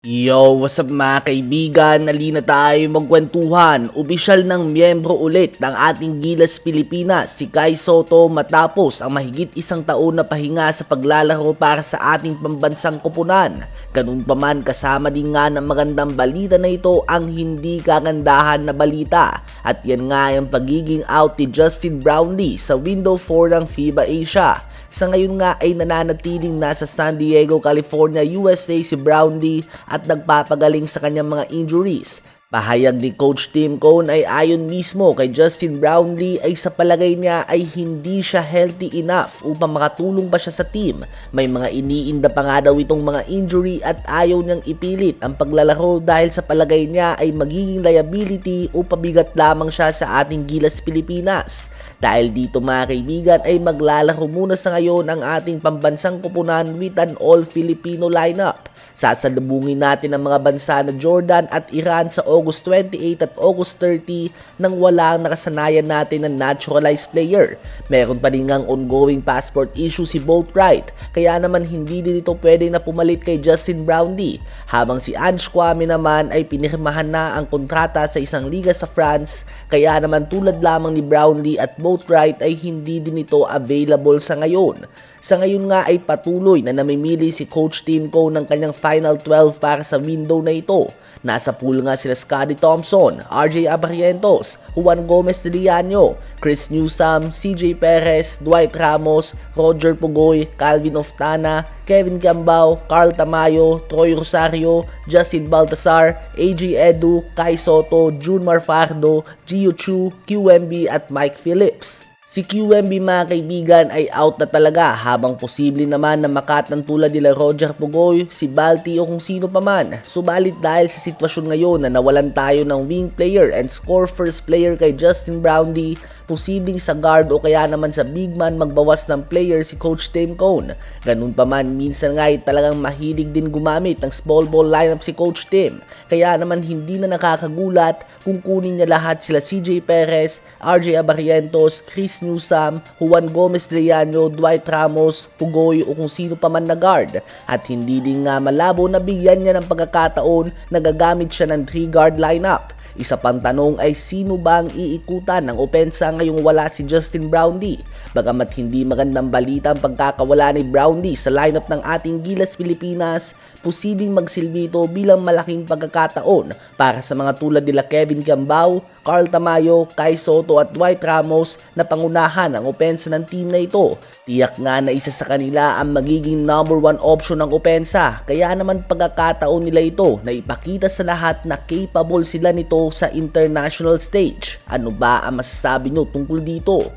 Yo, what's up mga kaibigan? Halina tayo magkwentuhan. Opisyal ng miyembro ulit ng ating Gilas Pilipinas, si Kai Sotto matapos ang mahigit isang taon na pahinga sa paglalaro para sa ating pambansang koponan. Ganun pa man, kasama din nga ng magandang balita na ito ang hindi kagandahan na balita. At yan nga ang pagiging out ni Justin Brownlee sa Window 4 ng FIBA Asia. Sa ngayon nga ay nananatiling nasa San Diego, California, USA si Brownlee at nagpapagaling sa kanyang mga injuries. Pahayag ni Coach Tim Cone ay ayon mismo kay Justin Brownlee ay sa palagay niya ay hindi siya healthy enough upang makatulong pa siya sa team. May mga iniinda pa nga daw itong mga injury at ayaw niyang ipilit ang paglalaro dahil sa palagay niya ay magiging liability o pabigat lamang siya sa ating Gilas Pilipinas. Dahil dito mga kaibigan ay maglalaro muna sa ngayon ang ating pambansang koponan with an all-Filipino lineup. Sasalubungin natin ang mga bansa na Jordan at Iran sa August 28 at August 30 nang wala ang nakasanayan natin ng naturalized player. Meron pa rin ngang ongoing passport issue si Boatwright, kaya naman hindi din ito pwede na pumalit kay Justin Brownlee. Habang si Ange Kouame naman ay pinirmahan na ang kontrata sa isang liga sa France, kaya naman tulad lamang ni Brownlee at Boatwright ay hindi din ito available sa ngayon. Sa ngayon nga ay patuloy na namimili si Coach Tim Cone ng kanyang Final 12 para sa window na ito. Nasa pool nga sila Scottie Thompson, RJ Abarrientos, Juan Gomez de Liano, Chris Newsome, CJ Perez, Dwight Ramos, Roger Pugoy, Calvin Oftana, Kevin Cambao, Carl Tamayo, Troy Rosario, Justin Baltasar, AJ Edu, Kai Sotto, Junmar Fardo, Gio Chu, QMB at Mike Phillips. Si QMB mga kaibigan ay out na talaga habang posible naman na makatang tulad nila Roger Pugoy, si Balti o kung sino pa man. Subalit dahil sa sitwasyon ngayon na nawalan tayo ng wing player and score first player kay Justin Brownlee, posibleng sa guard o kaya naman sa big man magbawas ng player si Coach Tim Cone. Ganun pa man, minsan nga ay talagang mahilig din gumamit ng small ball lineup si Coach Tim. Kaya naman hindi na nakakagulat kung kunin niya lahat sila CJ Perez, RJ Abarrientos, Chris Newsome, Juan Gomez de Liano, Dwight Ramos, Pugoy o kung sino pa man na guard. At hindi din nga malabo na bigyan niya ng pagkakataon na gagamit siya ng 3 guard lineup. Isa pang tanong ay sino ba ang iikutan ng opensa ngayong wala si Justin Brownlee? Bagamat hindi magandang balita ang pagkakawala ni Brownlee sa lineup ng ating Gilas Pilipinas, posibleng magsilbi ito bilang malaking pagkakataon para sa mga tulad nila Kevin Cambao, Carl Tamayo, Kai Sotto at Dwight Ramos na pangunahan ang opensa ng team na ito. Tiyak nga na isa sa kanila ang magiging number 1 option ng opensa, kaya naman pagkakataon nila ito na ipakita sa lahat na capable sila nito sa international stage. Ano ba ang masasabi nyo tungkol dito?